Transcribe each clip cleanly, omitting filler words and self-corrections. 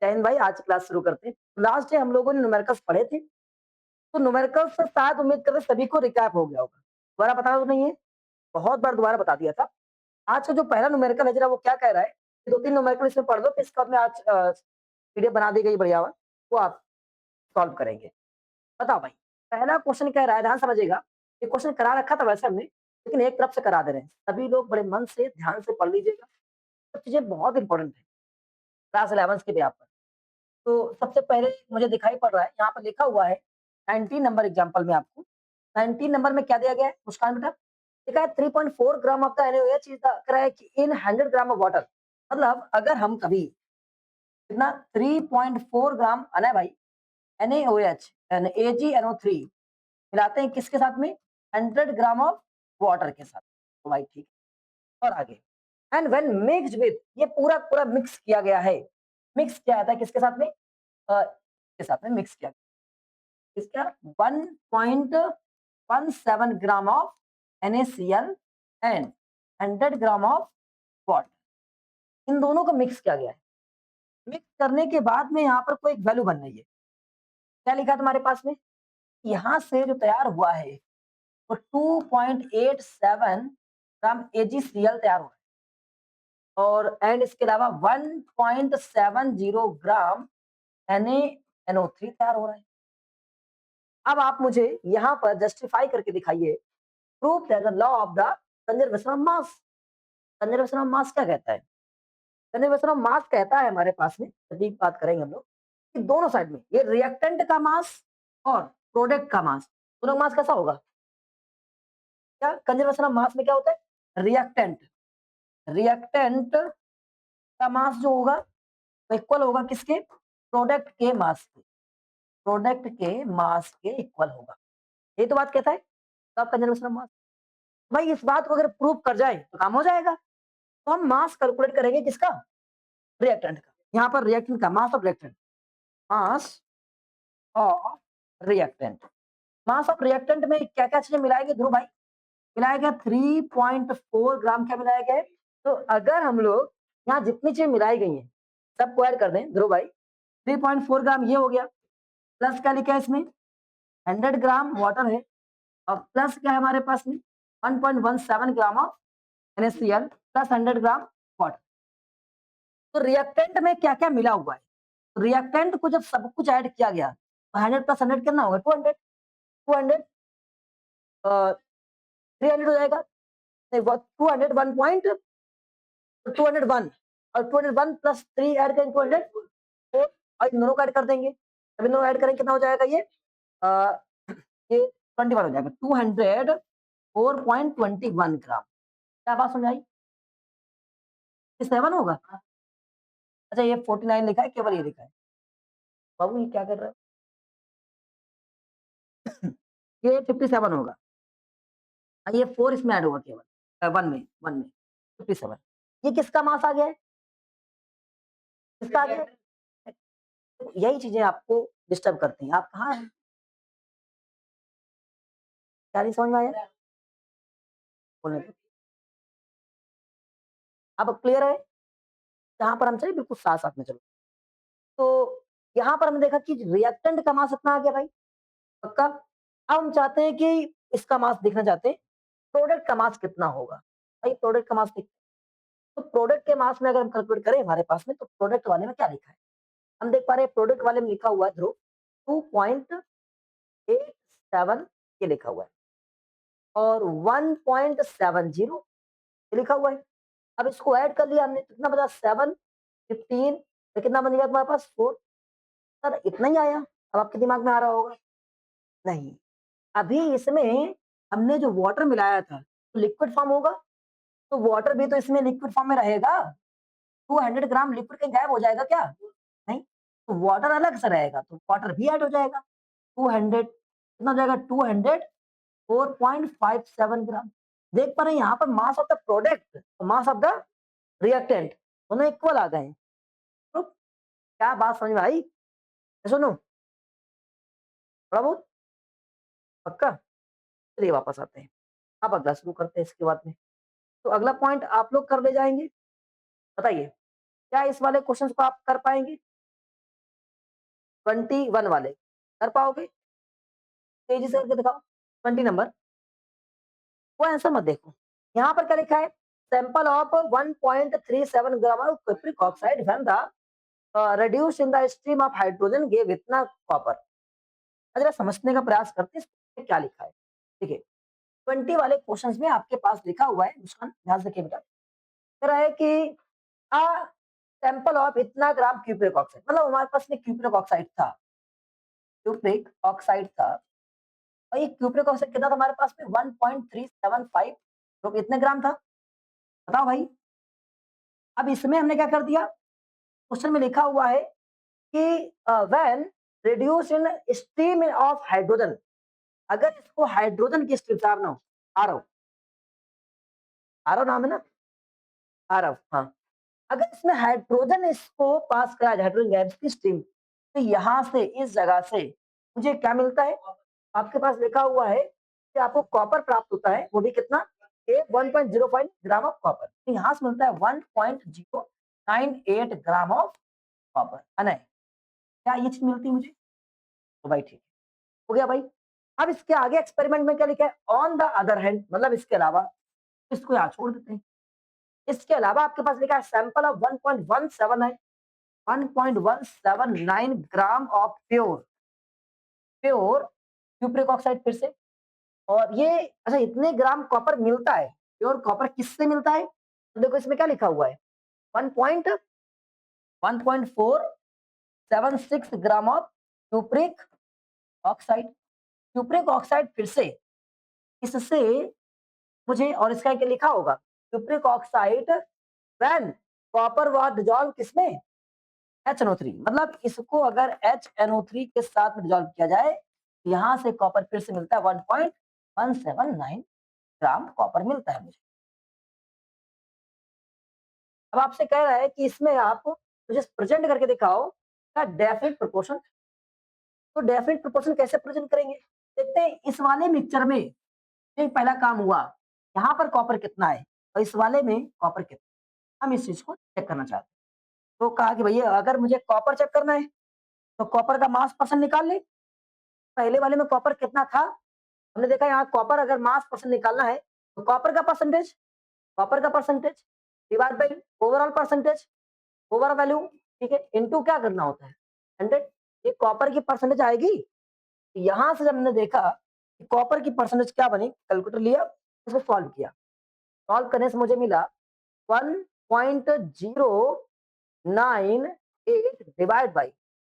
जैन भाई आज क्लास शुरू करते हैं। लास्ट डे हम लोगों ने न्यूमेरिकल्स पढ़े थे, तो न्यूमेरिकल्स से शायद उम्मीद करते सभी को रिकैप हो गया होगा। दोबारा बताना तो नहीं है? बहुत बार दोबारा बता दिया था। आज का जो पहला न्यूमेरिकल है जरा वो क्या कह रहा है? 2-3 न्यूमेरिकल इसमें पढ़ लो, फिर इसके बाद में आज पीडीएफ बना दी गई बढ़िया वाला, वो आप सॉल्व करेंगे। बताओ भाई, पहला क्वेश्चन कह रहा है, ध्यान समझिएगा, ये क्वेश्चन करा रखा था वैसे हमने, लेकिन एक तरफ से करा दे रहे हैं। सभी लोग बड़े मन से, ध्यान से पढ़ लीजिएगा, सब चीज़ें बहुत इंपॉर्टेंट है, क्लास 11th के बेस पर। तो सबसे पहले मुझे दिखाई पड़ रहा है, यहाँ पर लिखा हुआ है 19 नंबर एग्जाम्पल में आपको, 19 नंबर में क्या दिया गया है मुस्कान बेटा? लिखा है 3.4 gram of the NaOH is the कह रहा है कि इन 100 ग्राम ऑफ वाटर। मतलब अगर हम कभी कितना 3.4 ग्राम है भाई NaOH AgNO3 मिलाते हैं किसके साथ में? 100 ग्राम ऑफ वाटर के साथ। तो भाई ठीक है, और आगे एंड व्हेन मिक्स्ड विद, ये पूरा पूरा मिक्स किया गया है। मिक्स किया जाता है किसके साथ में? के साथ में मिक्स किया, इसका 1.17 gram of NaCl and 100 gram of water, इन दोनों को मिक्स किया गया है। मिक्स करने के बाद में यहाँ पर कोई एक वैल्यू बन रही है। क्या लिखा है तुम्हारे पास में? यहाँ से जो तैयार हुआ है वो 2.87 ग्राम AgCl तैयार हो रहा है, और एंड इसके अलावा 1.70 ग्राम NaNO3 तैयार हो रहा है। अब आप मुझे यहाँ पर जस्टिफाई करके दिखाइए, proof that the law of the conservation of mass. Conservation of mass क्या कहता है? कंजर्वेशन ऑफ मास कहता है हमारे पास में, सटीक बात करेंगे हम लोग, कि दोनों साइड में ये रिएक्टेंट का मास और प्रोडक्ट का मास, दोनों का मास कैसा होगा? क्या कंजर्वेशन ऑफ मास में क्या होता है? रिएक्टेंट, रिएक्टेंट का मास जो होगा वो इक्वल होगा किसके? प्रोडक्ट के मास के, प्रोडक्ट के मास के इक्वल होगा। ये तो बात कहता है, तो आप कंजर्वेशन ऑफ मास, भाई इस बात को अगर प्रूव कर जाए तो काम हो जाएगा। तो हम मास कैलकुलेट करेंगे किसका? रिएक्टेंट का। यहाँ पर रिएक्टेंट का mass of reactant, mass of reactant, mass of reactant में क्या क्या चीजें मिलाएंगे ध्रुव भाई? मिलाया गया 3.4 ग्राम, क्या मिलाया गया है? तो अगर हम लोग यहाँ जितनी चीजें मिलाई गई हैं सबको ऐड कर दें ध्रुव भाई, 3.4 ग्राम ये हो गया, प्लस क्या लिखा है इसमें? 100 ग्राम वाटर है, और प्लस क्या है हमारे पास में? 1.17 gram of NaCl plus 100 gram water. तो रिएक्टेंट में क्या क्या मिला हुआ है? रिएक्टेंट को जब सब कुछ ऐड किया गया तो 100 प्लस 100 कितना होगा? 200, 200 300 हो जाएगा, 200 1.201, और 201 प्लस 3 ऐड करेंगे 200 4, और इन दोनों को ऐड कर देंगे, अब इन दोनों ऐड करेंगे कितना हो जाएगा ये? अ, ये 21 हो जाएगा, 204.21 ग्राम। क्या बात समझाई? ये 7 होगा? अच्छा ये 49 लिखा है, केवल ये लिखा है। बाबू ये क्या कर रहा है? ये 57 होगा, ये 4 इसमें ऐड होगा केवल 1 में 57। ये किसका मास आ गया है? किसका आ गया है? यही चीजें आपको डिस्टर्ब करती हैं। आप कहाँ हैं? क्या नहीं समझ में आया? बोलने दो। अब क्लियर है? यहाँ पर हम चलिए बिल्कुल साथ-साथ में चलो। तो यहाँ पर हमने देखा कि रिएक्टेंट का मास इतना आ गया भाई, पक्का? अब हम चाहते हैं कि इसका मास देखना चाहते हैं, प्रोडक्ट का मास कितना होगा? भाई प्रोडक्ट का मास देखते हैं। तो प्रोडक्ट के मास में अगर हम कैलकुलेट करें हमारे पास में, तो प्रोडक्ट वाले में क्या लिखा है? हम देख पा रहे हैं प्रोडक्ट वाले में लिखा हुआ है ध्रुव 2.87 ये लिखा हुआ है, और 1.70 ये लिखा हुआ है। अब इसको ऐड कर लिया हमने, कितना बचा? 7, 15, तो कितना बन गया तुम्हारे पास? 4। सर इतना ही आया? अब आपके दिमाग में आ रहा होगा, नहीं, अभी इसमें हमने जो वाटर मिलाया था तो लिक्विड फॉर्म होगा, तो वाटर भी तो इसमें लिक्विड फॉर्म में रहेगा। 200 ग्राम लिक्विड कहीं गायब हो जाएगा क्या? नहीं, तो वाटर अलग से रहेगा, तो वाटर भी ऐड हो जाएगा। 200 कितना हो जाएगा? 204.57 ग्राम। देख पा रहे हैं यहाँ पर मास ऑफ द प्रोडक्ट और मास ऑफ द रिएक्टेंट दोनों इक्वल आ गए हैं। तो क्या बात समझ में आई? सुनो थोड़ा बहुत, पक्का? चलिए वापस आते हैं, अब अगला शुरू करते हैं इसके बाद में। तो अगला पॉइंट आप लोग कर ले जाएंगे, बताइए क्या इस वाले क्वेश्चन को आप कर पाएंगे? 21 वाले कर पाओगे? तेजी से करके दिखाओ। 20 नंबर, वो आंसर मत देखो। यहाँ पर क्या लिखा है? Sample of 1.37 gram of cupric oxide when the reduced in the stream of hydrogen gave इतना कॉपर। जरा समझने का प्रयास करते हैं इसमें क्या लिखा है। देखिए 20 वाले क्वेश्चंस में आपके पास लिखा हुआ है, मुस्कान ध्यान से देखिए बेटा, कह रहा है कि अ सैंपल ऑफ इतना ग्राम क्यूप्रिक ऑक्साइड, मतलब हमारे पास में क्यूप्रिक ऑक्साइड था, क्यूप्रिक ऑक्साइड था, और ये क्यूप्रिक ऑक्साइड कितना था हमारे पास में? 1.375, तो कितने ग्राम था बताओ भाई। अब इसमें हमने क्या कर दिया, क्वेश्चन में लिखा हुआ है कि when reduce in stream of hydrogen, अगर इसको हाइड्रोजन की stream R now, RO, RO नाम है ना, आरओ, हाँ, अगर इसमें हाइड्रोजन इसको पास करा जाए, हाइड्रोजन गैस की स्ट्रीम, तो यहाँ से इस जगह से मुझे क्या मिलता है? आपके पास लिखा हुआ है कि आपको कॉपर प्राप्त होता है, वो भी कितना? 1.05 ग्राम ऑफ कॉपर। तो यहाँ से मिलता है 1.098 ग्राम ऑफ कॉपर, है ना? क्या ये चीज मिलती है मुझे? तो भाई ठीक हो गया भाई। अब इसके आगे एक्सपेरिमेंट में क्या लिखा है? ऑन द अदर हैंड, मतलब इसके अलावा, इसको यहाँ छोड़ देते हैं। इसके अलावा आपके पास लिखा है sample of 1.179 1.179 gram of pure pure cupric oxide फिर से, और ये अच्छा इतने ग्राम कॉपर मिलता है, प्योर कॉपर किससे मिलता है? तो देखो इसमें क्या लिखा हुआ है, 1.1.476 gram of cupric oxide. Cupric oxide फिर से इससे मुझे, और इसका क्या लिखा होगा? Cupric oxide when copper was dissolve किसमें? HNO3, मतलब इसको अगर HNO3 के साथ डिसॉल्व किया जाए, यहाँ से कॉपर फिर से मिलता है 1.179 ग्राम कॉपर मिलता है मुझे। अब आपसे कह रहा है कि इसमें आप मुझे प्रेजेंट करके दिखाओ का डेफिनेट प्रोपोर्शन। तो डेफिनेट प्रोपोर्शन कैसे प्रेजेंट करेंगे? देखते हैं इस वाले मिक्सचर में एक पहला काम हुआ, यहाँ पर कॉपर कितना है और इस वाले में कॉपर कितना, हम इस चीज को चेक करना चाहते हैं। तो कहा कि भैया अगर मुझे कॉपर चेक करना है तो कॉपर का मास परसेंट निकाल ले। पहले वाले में कॉपर कितना था, हमने देखा यहाँ कॉपर अगर मास परसेंट निकालना है तो कॉपर का percentage divide by overall percentage, overall value, ठीक है, इनटू क्या करना होता है 100, ये कॉपर की परसेंटेज आएगी। यहाँ से जब हमने देखा कि कॉपर की परसेंटेज क्या बनी, कैलकुलेटर लिया, उसको सॉल्व किया, सॉल्व करने से मुझे मिला 1.098 डिवाइड बाई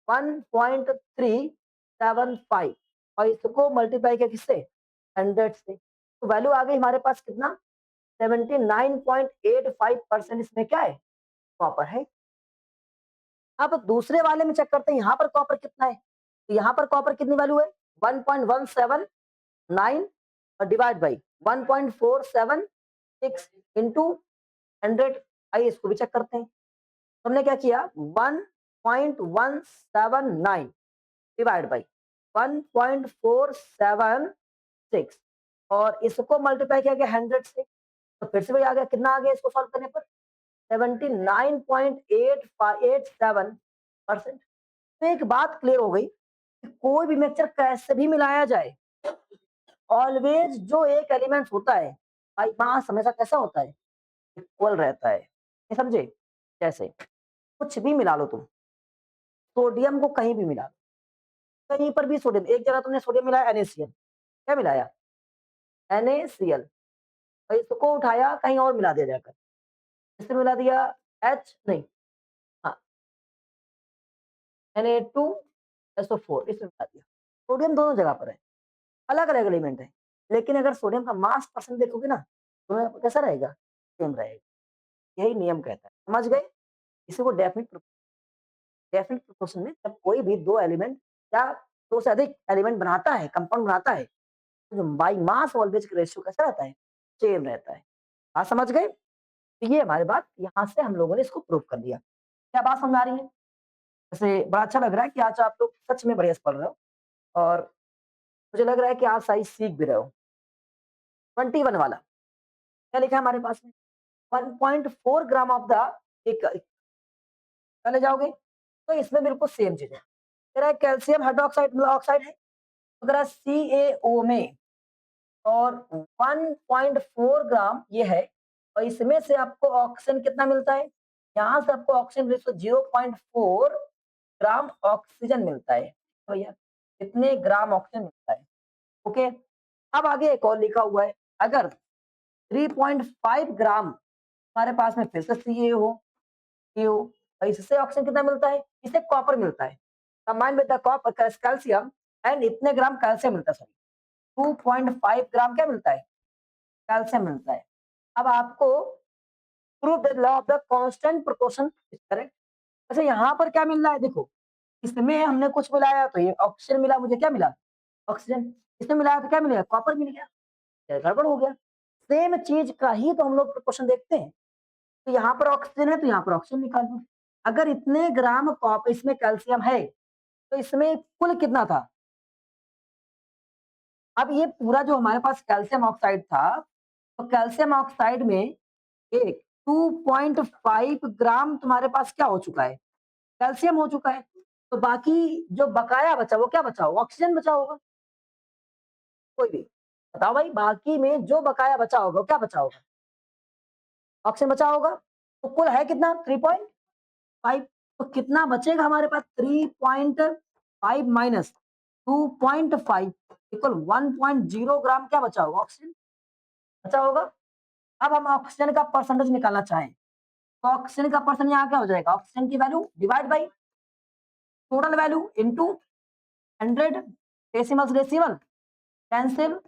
1.375, और इसको मल्टीप्लाई किया किससे? 100 से, तो वैल्यू आ गई हमारे पास कितना? 79.85% इसमें क्या है? कॉपर है। अब दूसरे वाले में चेक करते हैं यहाँ पर कॉपर कितना है, तो यहाँ पर कॉपर कितनी वैल्यू है? 1.179 और डिवाइड बाई 1.476 इंटू 100। आइए इसको भी चेक करते हैं। तो हमने क्या किया, 1.179 डिवाइड बाई 1.476 और इसको मल्टीप्लाई किया गया 100 से, तो फिर से वही आ गया, कितना आ गया इसको सॉल्व करने पर? 79.887%। तो एक बात क्लियर हो गई कि कोई भी मिक्सचर कैसे भी मिलाया जाए, ऑलवेज जो एक एलिमेंट होता है भाई मास हमेशा कैसा होता है? इक्वल रहता है, ये समझे? जैसे कुछ भी मिला लो तुम, सोडियम को कहीं भी मिला लो, कहीं पर भी सोडियम, एक जगह तुमने सोडियम मिलाया NaCl, क्या मिलाया? NaCl, और इसको उठाया कहीं और मिला दिया जाकर, इससे मिला दिया H नहीं, हाँ Na2SO4, इसमें मिला दिया। सोडियम दोनों जगह पर है, अलग अलग एलिमेंट है, लेकिन अगर सोडियम का मास परसेंट देखोगे ना तो कैसा रहेगा? सेम रहेगा। यही नियम कहता है, समझ गए? इसी को डेफिनेट प्रोपोर्शन में जब कोई भी दो एलिमेंट या दो से अधिक एलिमेंट बनाता है, कंपाउंड बनाता है, तो जो बाई मास वोल्टेज का रेशियो कैसा रहता है? सेम रहता है। बात समझ गए? तो ये हमारी बात, यहाँ से हम लोगों ने इसको प्रूव कर दिया। क्या बात समझ आ रही है? वैसे बड़ा अच्छा लग रहा है कि आज आप लोग सच में बढ़िया से पढ़ रहे हो, और मुझे लग रहा है कि आज सही सीख भी रहे हो। 21 वाला क्या लिखा है हमारे पास में? 1.4 ग्राम ऑफ द, एक चले जाओगे तो इसमें बिल्कुल सेम चीज है। कह रहा है कैल्शियम हाइड्रोक्साइड मतलब ऑक्साइड है, तो कह रहा है CaO में और 1.4 ग्राम ये है और इसमें से आपको ऑक्सीजन कितना मिलता है? यहाँ से आपको ऑक्सीजन रेशियो 0.4 ग्राम ऑक्सीजन मिलता है। तो भैया कितने ग्राम ऑक्सीजन मिलता है? ओके, अब आगे एक और लिखा हुआ है, अगर 3.5 ग्राम हमारे पास में फिर से CaO और इससे ऑक्सीजन कितना मिलता है? इससे कॉपर मिलता है। Combine with the copper calcium and इतने ग्राम कैल्शियम मिलता है, सॉरी 2.5 ग्राम क्या मिलता है? कैल्शियम मिलता है। अब आपको prove the law of the constant proportion is correct. अच्छा यहाँ पर क्या मिल रहा है देखो, इसमें हमने कुछ मिलाया तो ये ऑक्सीजन मिला, मुझे क्या मिला? ऑक्सीजन। इसमें मिलाया तो क्या मिलेगा? कॉपर मिल गया। ये गड़बड़ हो गया। सेम चीज का ही तो हम लोग प्रोपोर्शन देखते हैं। तो यहाँ पर ऑक्सीजन है तो यहाँ पर ऑक्सीजन निकाल दो। अगर इतने ग्राम कॉपर इसमें कैल्शियम है तो इसमें कुल कितना था? अब ये पूरा जो हमारे पास कैल्शियम ऑक्साइड था, तो कैल्शियम ऑक्साइड में एक 2.5 ग्राम तुम्हारे पास क्या हो चुका है? कैल्शियम हो चुका है। तो बाकी जो बकाया बचा वो क्या बचा होगा? ऑक्सीजन बचा होगा। कोई भी बताओ भाई, बाकी में जो बकाया बचा होगा वो क्या बचा होगा? ऑक्सीजन बचा होगा। तो कुल है कितना? 3.5। तो कितना बचेगा हमारे पास? 3.5 माइनस 2.5 इक्वल 1.0 ग्राम क्या बचा होगा? ऑक्सीजन बचा होगा। अब हम ऑक्सीजन का परसेंटेज निकालना चाहें तो ऑक्सीजन का परसेंट यहाँ क्या हो जाएगा? ऑक्सीजन की value divide by total value into 100 decimals decimal cancel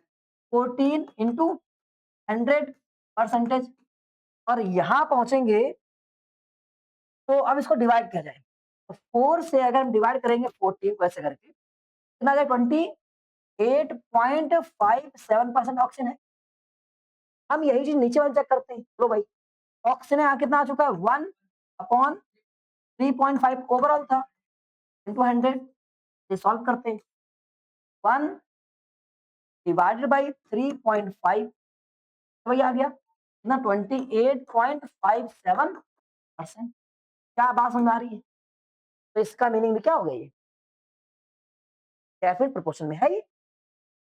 14 into 100 percentage. और यहाँ पहुंचेंगे तो अब इसको डिवाइड किया जाए तो 4 से अगर हम डिवाइड करेंगे 14 को ऐसे करके कितना आ जाएगा? 28.57% ऑक्सीजन है। हम यही चीज नीचे वाले चेक करते हैं। लो भाई, ऑक्सीजन यहाँ कितना आ चुका है? 1/3.5 ओवरऑल था इंटू 100। ये सॉल्व करते हैं। 1 डिवाइडेड बाई 3.5 तो वही आ गया ना 28.57%। क्या बात समझ आ रही है? तो इसका मीनिंग क्या हो गया? ये डेफिनेट प्रोपोर्शन में है, ये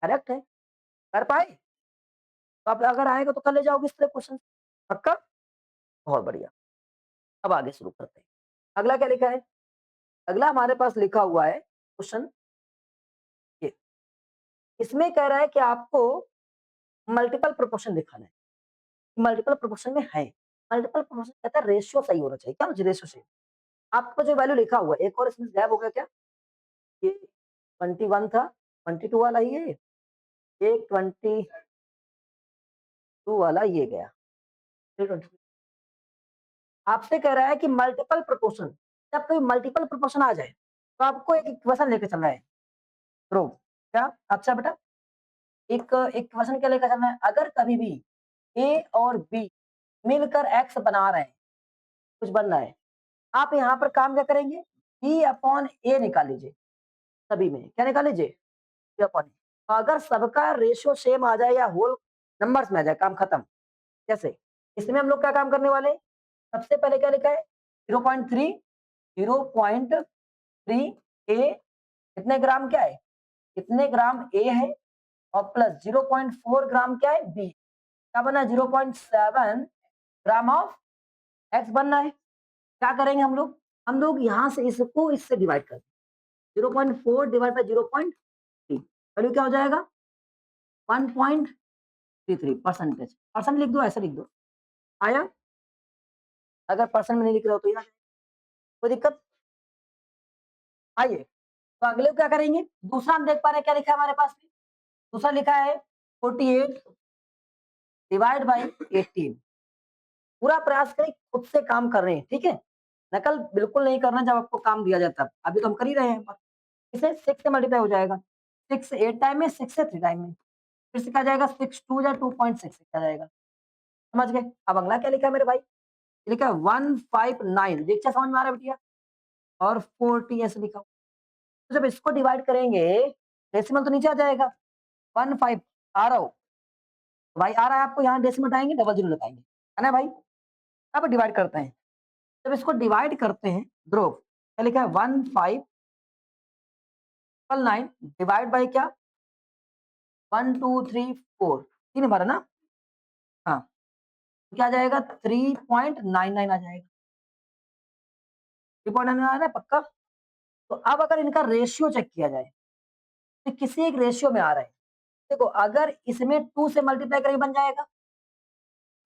करेक्ट है। कर पाए तो अब अगर आएगा तो कर ले जाओगे इस तरह क्वेश्चन। पक्का? बहुत बढ़िया। अब आगे शुरू करते हैं। अगला क्या लिखा है? अगला हमारे पास लिखा हुआ है क्वेश्चन ये। इसमें कह रहा है कि आपको मल्टीपल प्रोपोर्शन दिखाना है। मल्टीपल प्रोपोर्शन में है। मल्टीपल प्रोपोर्शन कहता है रेशियो सही होना चाहिए। क्या मुझे रेशियो सही? आपको जो वैल्यू लिखा हुआ है एक और इसमें गैप हो गया क्या? ये 21 था, 22 वाला ही है, ये 22 वाला ये गया। 322। आपसे कह रहा है कि मल्टीपल प्रोपोर्शन, जब कोई मल्टीपल प्रोपोर्शन आ जाए तो आपको एक इक्वेशन लेके चलना है। प्रूव क्या? अच्छा बेटा, एक इक्वेशन क्या लेकर चलना है? अगर कभी भी ए और बी मिलकर एक्स बना रहे हैं, कुछ बन रहा है, आप यहाँ पर काम क्या करेंगे? बी अपॉन ए निकाल लीजिए। सभी में क्या निकाल लीजिए? बी अपॉन ए। अगर सबका रेशियो सेम आ जाए या होल नंबर्स में आ जाए, काम खत्म। जैसे इसमें हम लोग क्या काम करने वाले हैं? सबसे पहले क्या लिखा है? 0.3 0.3 ए कितने ग्राम क्या है? कितने ग्राम ए है और प्लस 0.4 ग्राम क्या है? बी। क्या बना? 0.7 ग्राम ऑफ एक्स बनना है। क्या करेंगे हम लोग? हम लोग यहाँ से इसको इससे डिवाइड कर 0.4 डिवाइड बाई 0.3 वैल्यू क्या हो जाएगा? 1.33 परसेंटेज। परसेंट लिख दो, ऐसे लिख दो। आया? अगर परसेंट में नहीं लिख रहे हो तो यहाँ कोई दिक्कत? आइए तो अगले को क्या करेंगे? दूसरा हम देख पा रहे हैं क्या लिखा है हमारे पास में? दूसरा लिखा है 48 डिवाइड बाई 18। पूरा प्रयास करें खुद से काम कर रहे हैं, ठीक है? नकल बिल्कुल नहीं करना जब आपको काम दिया जाता है। अभी तो हम कर ही रहे हैं। इसे 6 से मल्टीप्लाई हो जाएगा। 6 से 8 टाइम में, 6 से 3 टाइम में। फिर से क्या जाएगा? 6 2 या 2.6 क्या जाएगा? समझ गए? अब अगला क्या लिखा है मेरे भाई? ये लिखा है 159। दीक्षा समझ में आ रहा है बिटिया? और 40 ऐसे लिखा। तो जब इसको डिवाइड करेंगे डेसिमल तो नीचे आ जाएगा। 15 आ रहा हो तो भाई आ रहा है आपको यहाँ डेसिमल हटाएंगे, डबल जीरो लगाएंगे, है ना भाई? अब डिवाइड करते हैं। जब इसको डिवाइड करते हैं ध्रुव क्या लिखा है? 15 9 डिवाइड बाय क्या 1 2 3 4 तीन बार है ना। हाँ, तो क्या आ जाएगा 3.99 आ जाएगा। 3.99 आ रहा है पक्का। तो अब अगर इनका रेशियो चेक किया जाए तो किसी एक रेशियो में आ रहा है। देखो अगर इसमें 2 से मल्टीप्लाई करेंगे बन जाएगा,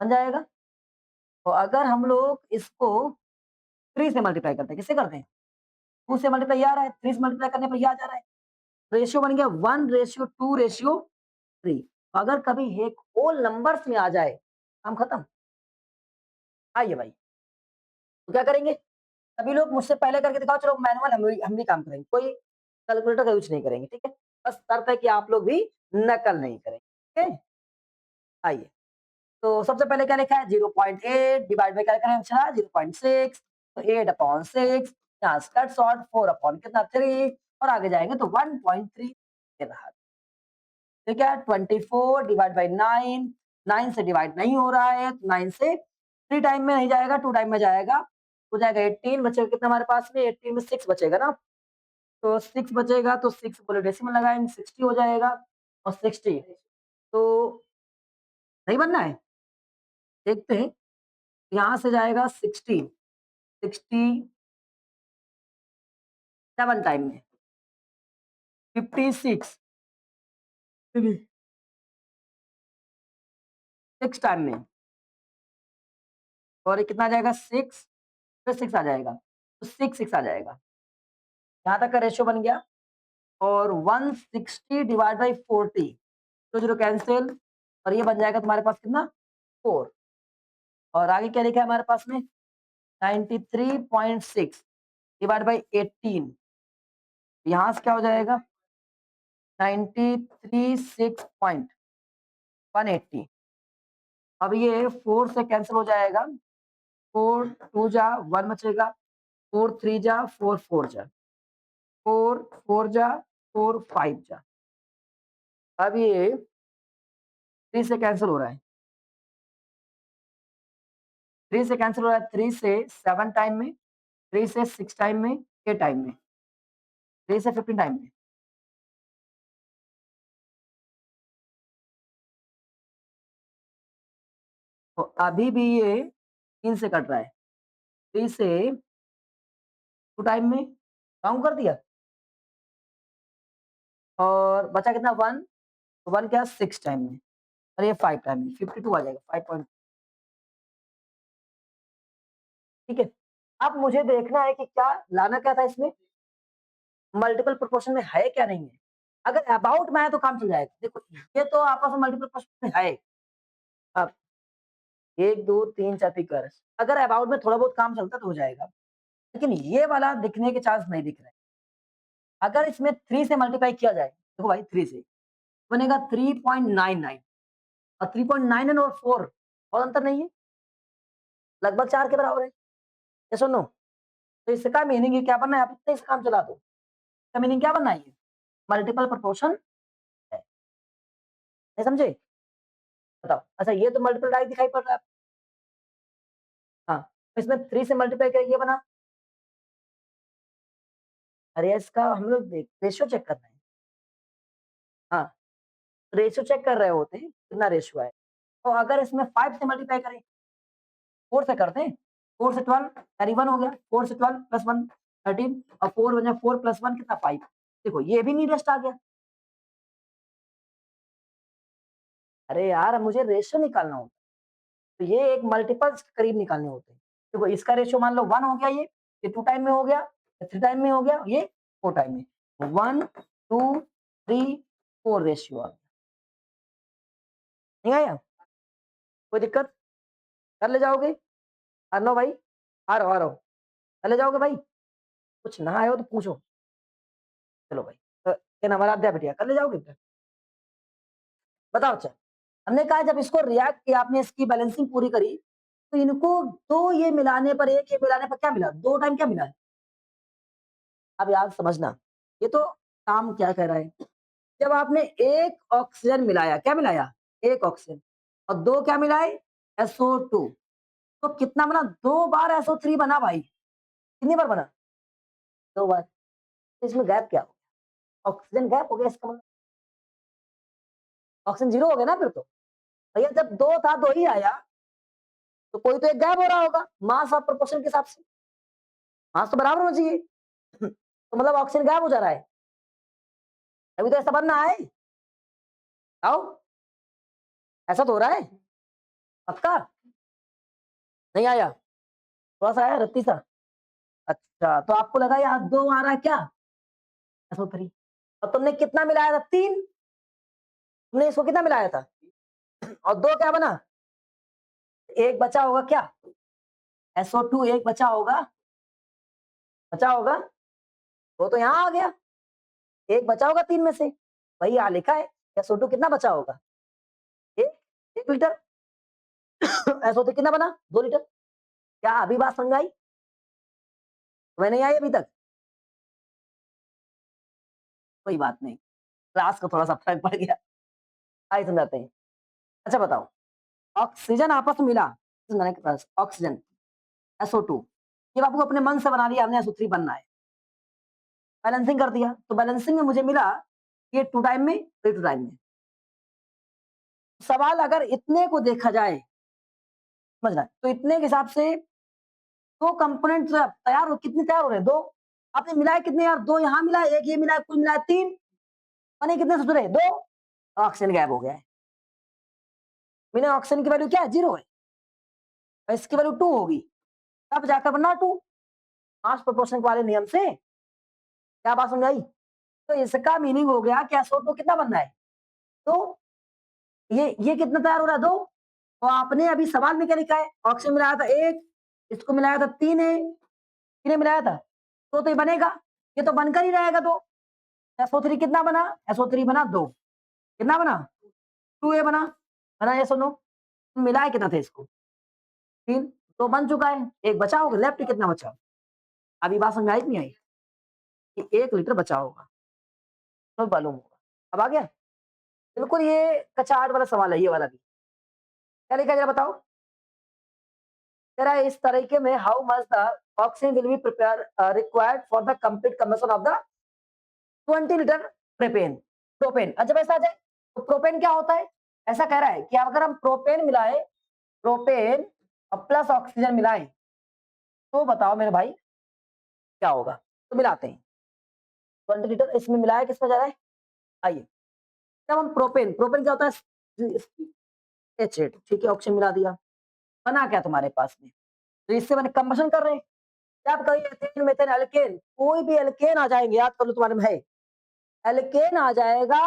बन जाएगा। तो अगर हम लोग इसको 3 से मल्टीप्लाई करते हैं, किससे करते हैं? 2 से मल्टीप्लाई ये आ रहा है, 3 से मल्टीप्लाई करने पर ये आ जा रहा है। रेशियो बन गया 1:2:3। अगर कभी एक होल नंबर्स में आ जाए, काम खत्म। आइए भाई, तो क्या करेंगे? सभी लोग मुझसे पहले करके दिखाओ, चलो मैनुअल हम भी काम करेंगे, कोई कैलकुलेटर का यूज़ नहीं करेंगे, ठीक है? बस शर्त है कि आप लोग भी नकल नहीं करेंगे, ठीक है? आइए, तो सबसे पहले क्या लिखा है 0.8 डिवाइड बाय क्या लिखा है अच्छा 0.6 तो 8/6 यहाँ कट शॉर्ट 4 अपॉन कितना 3 और आगे जाएंगे तो 1.3 ये रहा। ठीक है 24 डिवाइड बाय 9 9 से डिवाइड नहीं हो रहा है तो 9 से 3 टाइम में नहीं जाएगा 2 टाइम में जाएगा हो जाएगा 18 बचेगा कितना हमारे पास में 18 में 6 बचेगा ना तो 6 बचेगा तो 6 बोले डेसिमल लगाएंगे 60 हो जाएगा और 60 तो नहीं बनना है देखते हैं यहाँ से जाएगा 16 67 टाइम में 56 6 टाइम में और ये कितना आ जाएगा 6 फिर 6 आ जाएगा तो 6 आ जाएगा यहाँ तक का रेशियो बन गया और 160 डिवाइड बाई 40 तो जीरो कैंसिल और ये बन जाएगा तुम्हारे पास कितना 4 और आगे क्या लिखा है हमारे पास में 93.6 डिवाइड बाई 18 यहाँ से क्या हो जाएगा 93.6.180 अब ये 4 से कैंसिल हो जाएगा 4 2 जा 1 बचेगा 4 3 जा 4 4 जा 4 4 जा 4 5 जा अब ये 3 से कैंसिल हो रहा है 3 से कैंसिल हो रहा है 3 से 7 टाइम में 3 से 6 टाइम में 8 टाइम में 3 से 15 टाइम में तो अभी भी ये 3 से कट रहा है 3 से 2 टाइम में काउंट कर दिया और बचा कितना 1 तो 1 क्या 6 टाइम में और ये 5 टाइम में 52 आ जाएगा 5 पॉइंट ठीक है अब मुझे देखना है कि क्या लाना क्या था इसमें मल्टीपल प्रोपोर्शन में है क्या नहीं है अगर अबाउट में है तो काम चल जाएगा देखो ये तो आपस में मल्टीपल प्रोपोर्शन में है अब 1 2 3 4 ठीक कर अगर अबाउट में थोड़ा बहुत काम चलता तो हो जाएगा लेकिन ये वाला दिखने के चांस नहीं दिख रहे अगर इसमें 3 से मल्टीप्लाई किया जाए देखो भाई 3 से बनेगा 3.99 और 3.99 और 4 और अंतर नहीं है लगभग 4 के बराबर है ये सुनो तो इसका मीनिंग ये क्या बनना है आप इतने से काम चला दो इसका मीनिंग क्या बनना है ये मल्टीपल प्रोपोर्शन है नहीं समझे बताओ अच्छा ये तो मल्टीपल डायरेक्ट दिखाई पड़ रहा है हाँ तो इसमें 3 से मल्टीप्लाई किया ये बना अरे इसका हम लोग देख रेशियो चेक करना है हाँ रेशियो चेक कर रहे होते हैं कितना रेशियो है तो अगर इसमें 5 से मल्टीप्लाई करें 4 से करते हैं 4 से 12 यानी 1 हो गया 4 से 12 प्लस 1 13 और 4 बन जाए 4 प्लस 1 कितना 5 देखो ये भी नियरेस्ट आ गया अरे यार मुझे रेशियो निकालना होता तो ये एक मल्टीपल्स के करीब निकालने होते हैं देखो इसका रेशियो मान लो 1 हो गया ये 2 टाइम में हो गया 3 टाइम में हो गया ये 4 टाइम में 1 2 3 4 रेशियो आ गया नहीं आया कोई दिक्कत कर ले जाओगे आ लो भाई आ रहा हो कर ले जाओगे भाई कुछ ना आए हो तो पूछो चलो भाई क्या नाम है आराध्या बिटिया कर ले जाओगे क्या बताओ अच्छा हमने कहा जब इसको रिएक्ट किया आपने इसकी बैलेंसिंग पूरी करी तो इनको दो ये मिलाने पर एक ये मिलाने पर क्या मिला 2 टाइम क्या मिला अब याद समझना ये तो काम क्या कह रहा है जब आपने एक ऑक्सीजन मिलाया क्या मिलाया एक ऑक्सीजन और दो क्या मिलाए SO2 तो कितना बना 2 बार SO3 बना भाई कितनी बार बना 2 बार तो इसमें गैप क्या हो ऑक्सीजन गैप हो गया इसका मतलब, ऑक्सीजन जीरो हो गया ना फिर तो। भैया जब दो था दो ही आया, तो कोई तो एक गायब हो रहा होगा मास ऑफ प्रोपोर्शन के हिसाब से, मास तो बराबर होना चाहिए। तो मतलब ऑक्सीजन गायब हो जा रहा है, अभी तो ऐसा बनना है। आओ, ऐसा तो हो रहा है पक्का। नहीं आया, थोड़ा सा आया रत्ती सा। अच्छा, तो आपको लगा यहाँ दो आ रहा है क्या, ऐसा थ्री, और तुमने कितना मिलाया था, तीन, तुमने इसको कितना मिलाया था, और दो क्या बना, एक बचा होगा क्या, SO2 एक बचा होगा, बचा होगा, वो तो यहाँ आ गया, एक बचा होगा तीन में से, वही यहाँ लिखा है। SO2 कितना बचा होगा, एक, 1 लीटर। SO3 कितना बना, 2 लीटर। क्या अभी बात समझ आई, तुम्हें नहीं आई अभी तक, कोई बात नहीं, क्लास का थोड़ा सा फर्क पड़ गया, आइए समझाते हैं। अच्छा बताओ, ऑक्सीजन आपस में मिला, ऑक्सीजन SO2, ये आपको अपने मन से बना दिया हमने, SO3 बनना है, बैलेंसिंग कर दिया, तो बैलेंसिंग में मुझे मिला ये 2 टाइम में, ये 2 टाइम में। सवाल अगर इतने को देखा जाए, समझ रहा है, तो इतने के हिसाब से दो कंपोनेंट तैयार हो, कितने तैयार हो रहे हैं, दो, आपने मिलाए कितने यार, दो यहाँ मिला, एक ये मिला, कुल मिलाया तीन, बने कितने सुधरे, दो, ऑक्सीजन गायब हो गया है। मैंने ऑक्सीजन की वैल्यू क्या है, जीरो है, और इसकी वैल्यू टू होगी, तब जाकर बनना टू, मास प्रोपोर्शन वाले नियम से। क्या बात समझ आई, तो इसका मीनिंग हो गया कि SO2 कितना बनना है, तो ये कितना तैयार हो रहा है, दो, तो आपने अभी सवाल में क्या लिखा है, ऑक्सीजन मिलाया था एक, इसको मिलाया था तीन है, कितने मिलाया था, तो ये बनेगा, ये तो बनकर ही रहेगा, तो SO3 कितना बना, SO3 बना दो, कितना बना, 2A बना, बना ये सुनो, मिलाए कितना थे इसको, तीन, तो बन चुका है, एक बचा होगा, लेफ्ट कितना बचा, अभी बात समझ आई कि नहीं आई, कि 1 लीटर बचा होगा, तो मालूम होगा, अब आ गया, बिल्कुल ये कचाट वाला सवाल है, ये वाला भी, क्या लिखा जरा बताओ, तेरा इस तरीके में, how much the oxygen will be prepare required for the complete combustion of the 20 litre propane, propane. अच्छा वैसा आ जाए, तो प्रोपेन क्या होता है, ऐसा कह रहा है कि अगर हम प्रोपेन मिलाए, प्रोपेन और प्लस ऑक्सीजन मिलाएं, तो बताओ मेरे भाई क्या होगा, तो मिलाते हैं, 20 लीटर इसमें मिलाया, किसमें जा रहा है, आइए, जब हम प्रोपेन, प्रोपेन क्या होता है, H8, ठीक है, ऑक्सीजन मिला दिया, बना क्या तुम्हारे पास में, तो इससे मैंने कंबशन कर रहे हैं, जब कभी एथेन मेथेन एल्केन, कोई भी एल्केन आ जाएंगे, याद कर लो तुम्हारे में है, एल्केन आ जाएगा,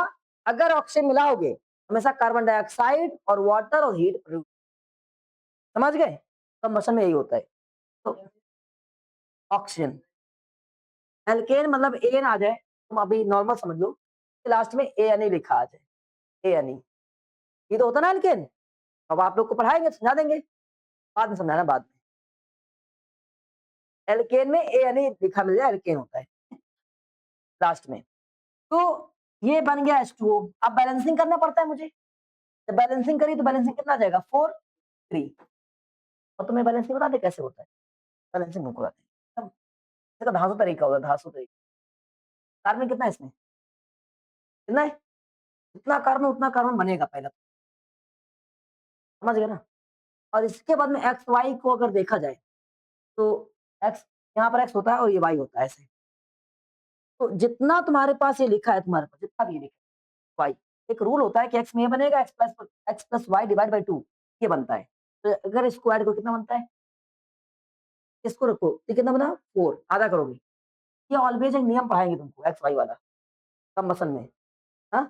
अगर ऑक्सीजन मिलाओगे, हमेशा कार्बन डाइऑक्साइड और वाटर और हीट प्रोड्यूस, समझ गए, कंबशन में यही होता है, तो ऑक्सीजन, एल्केन मतलब एन आ जाए, तुम अभी नॉर्मल समझ लो, लास्ट में ANE लिखा आ जाए, ANE, ये तो होता ना एल्केन, अब आप लोग को पढ़ाएंगे, समझा देंगे, बाद में समझाना, बाद में, एल्केन में ANE लिखा मिल जाए, एल्केन होता है लास्ट में, तो ये बन गया H2O, अब बैलेंसिंग करना पड़ता है मुझे, जब बैलेंसिंग करी तो बैलेंसिंग कितना आ जाएगा, 4 3, और तुम्हें बैलेंसिंग बता दे कैसे होता है, बैलेंसिंग हमको बताते हैं, इसका धांसू तरीका होगा, धांसू तरीका, कार्बन कितना है इसमें, कितना है, जितना कार्बन उतना कार्बन बनेगा पहला, समझ गए ना, और इसके बाद में एक्स वाई को अगर देखा जाए, तो एक्स, यहाँ पर एक्स होता है और ये वाई होता है ऐसे, तो जितना तुम्हारे पास ये लिखा है, तुम्हारे पास जितना भी ये लिखा है वाई, एक रूल होता है कि एक्स में ये बनेगा, X plus Y divide by 2, ये बनता है, तो अगर इसको ऐड करो कितना बनता है, इसको रखो, ये कितना बना 4, आधा करोगे, ये ऑलवेज एक नियम पढ़ाएंगे तुमको एक्स वाई वाला, कम्बसन में, हाँ,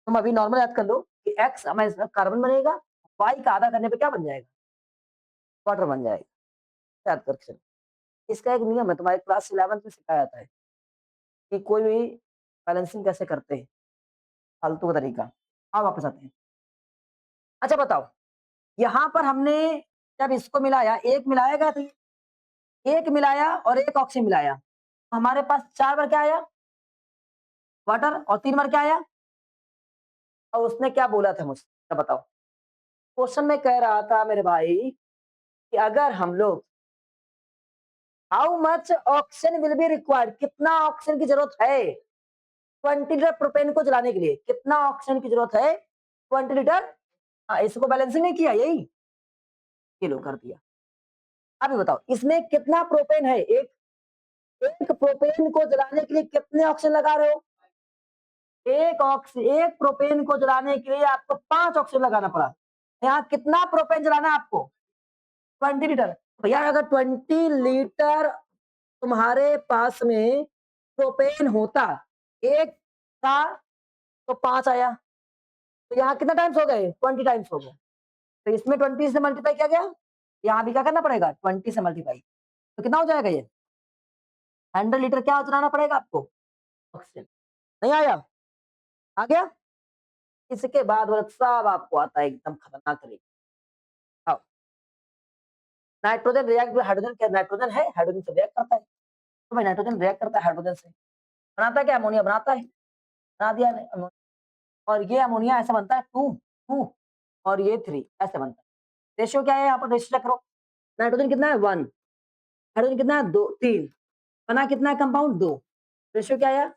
तुम अभी नॉर्मल याद कर लो कि एक्स हमारे कार्बन बनेगा, वाई का आधा करने पे क्या बन जाएगा, वाटर बन जाएगा, याद करके चलो, इसका एक नियम है, तुम्हारे क्लास 11th में सिखाया जाता है कि कोई भी बैलेंसिंग कैसे करते हैं, फालतू का तरीका। अब वापस आते हैं, अच्छा बताओ, यहाँ पर हमने जब इसको मिलाया, एक मिलाएगा तो एक मिलाया और एक ऑक्सीजन मिलाया, तो हमारे पास 4 बार क्या आया, वाटर, और 3 बार क्या आया, और उसने क्या बोला था मुझसे, क्या बताओ, क्वेश्चन में कह रहा था मेरे भाई कि अगर हम लोग how much oxygen will be required, कितना ऑक्सीजन की जरूरत है 20 लीटर प्रोपेन को जलाने के लिए, कितना ऑक्सीजन की जरूरत है 20 लीटर। हाँ, इसको बैलेंसिंग नहीं किया, यही किलो कर दिया। अभी बताओ इसमें कितना प्रोपेन है, एक एक प्रोपेन को जलाने के लिए कितने ऑक्सीजन लगा रहे हो, एक प्रोपेन को जलाने के लिए आपको 5 ऑक्सीजन लगाना पड़ा। यहाँ कितना प्रोपेन जलाना है आपको 20 लीटर। भैया अगर 20 लीटर तुम्हारे पास में प्रोपेन होता एक का, तो 5 आया, तो यहाँ कितना टाइम्स हो गए 20 टाइम्स हो गए। तो इसमें 20 से मल्टीप्लाई किया गया, यहाँ भी क्या करना पड़ेगा 20 से मल्टीप्लाई, तो कितना हो जाएगा ये 100 लीटर क्या चलाना पड़ेगा आपको ऑक्सीजन। नहीं आया, आ गया। इसके बाद वो सब आपको आता है एकदम खतरनाक तरीके। आओ, नाइट्रोजन रिएक्ट विद हाइड्रोजन, क्या नाइट्रोजन है हाइड्रोजन से रिएक्ट करता है, तो भाई नाइट्रोजन रिएक्ट करता है हाइड्रोजन से, बनाता है क्या अमोनिया बनाता है, बना दिया अमोनिया। और ये अमोनिया ऐसा बनता है 2 2 और ये 3 ऐसे बनता है। रेशियो क्या है यहाँ पर, रेशियो चेक करो, नाइट्रोजन कितना है 1, हाइड्रोजन कितना है 2 3, बना कितना है कंपाउंड 2, रेशियो क्या आया,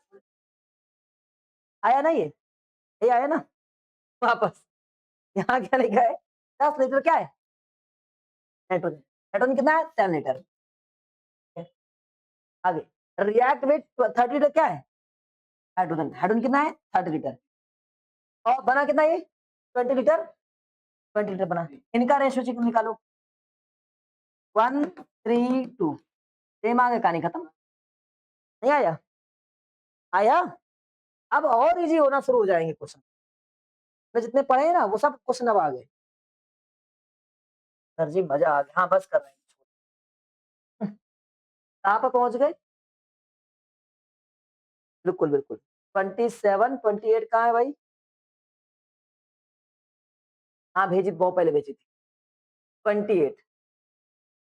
आया ना ये आया ना वापस। यहाँ क्या लिखा है 10 लीटर क्या है नाइट्रोजन, नाइट्रोजन कितना है 10 लीटर। आगे रिएक्ट विद 30 लीटर क्या है हाइड्रोजन, हाइड्रोजन कितना है 30 लीटर, और बना कितना ये 20 लीटर, 20 लीटर बना। इनका रेशियो निकालो 1:3:2, सेम आ गया, कहानी खत्म। नहीं आया, आया। अब और इजी होना शुरू हो जाएंगे क्वेश्चन, तो जितने पढ़े हैं ना वो सब क्वेश्चन अब आ गए। सर जी मजा आ गया, हाँ बस कर रहे हैं। कहाँ पर पहुंच गए, बिल्कुल बिल्कुल 27 28 कहाँ है भाई, हाँ भेजी बहुत पहले भेजी थी 28।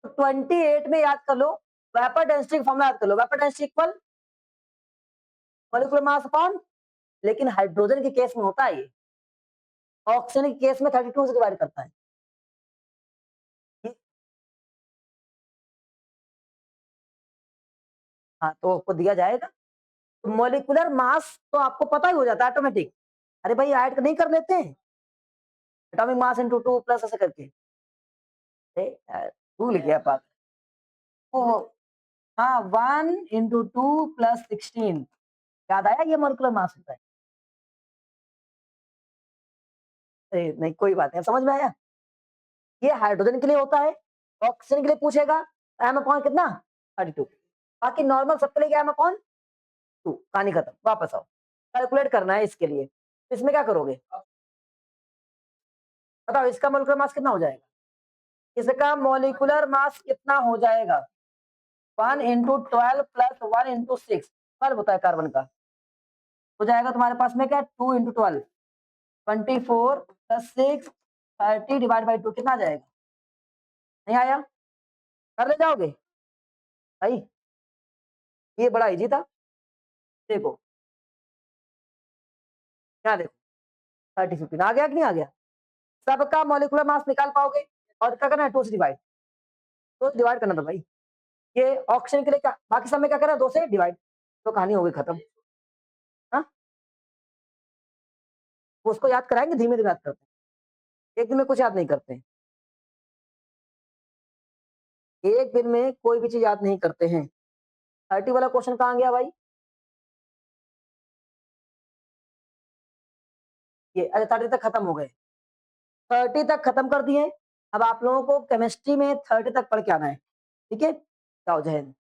तो 28 में याद कर लो वेपर डेंसिटी का फॉर्मूला, याद कर लो vapour density equal molecular mass upon, लेकिन हाइड्रोजन के केस में होता है ये, ऑक्सीजन के केस में 32 से डिवाइड करता है। हाँ तो आपको दिया जाएगा, तो मॉलिक्यूलर मास तो आपको पता ही हो जाता है ऑटोमेटिक, अरे भाई ऐड नहीं कर लेते हैं एटॉमिक मास इनटू 2 प्लस ऐसे करके, भूल गया बात। ओ हाँ 1 × 2 + 16, याद आया ये मॉलिक्यूलर मास होता है। अरे नहीं कोई बात नहीं, समझ में आया। ये हाइड्रोजन के लिए होता है, ऑक्सीजन के लिए पूछेगा एम अपॉन कितना 32, बाकी नॉर्मल सबके लिए एम अपॉन 2, कहानी खत्म। वापस आओ, कैलकुलेट करना है इसके लिए, इसमें क्या करोगे बताओ, इसका मॉलिक्यूलर मास कितना हो जाएगा, इसका मॉलिक्यूलर मास कितना हो जाएगा 1 × 12 + 1 × 6, 12 होता है कार्बन का, हो जाएगा तुम्हारे पास में क्या 2 × 12 24 + 6 30/2 कितना आ जाएगा, नहीं आया, कर ले जाओगे भाई, ये बड़ा इजी था। देखो क्या देखो 30 15 आ गया कि नहीं आ गया, सबका मॉलिक्यूलर मास निकाल पाओगे, और क्या करना है 2 से डिवाइड, 2 से डिवाइड करना था भाई, ये ऑक्सीजन के लिए क्या, बाकी सब में क्या करना है 2 से डिवाइड, तो कहानी हो गई खत्म। हाँ उसको याद कराएंगे, धीमे धीमे याद करते हैं, एक दिन में कुछ याद नहीं करते हैं, एक दिन में कोई भी चीज याद नहीं करते हैं। 30 वाला क्वेश्चन कहाँ गया भाई, ये अच्छा 30 तक खत्म हो गए, 30 तक खत्म कर दिए। अब आप लोगों को केमिस्ट्री में 30 तक पढ़ के आना है, ठीक है, जाओ जय हिंद।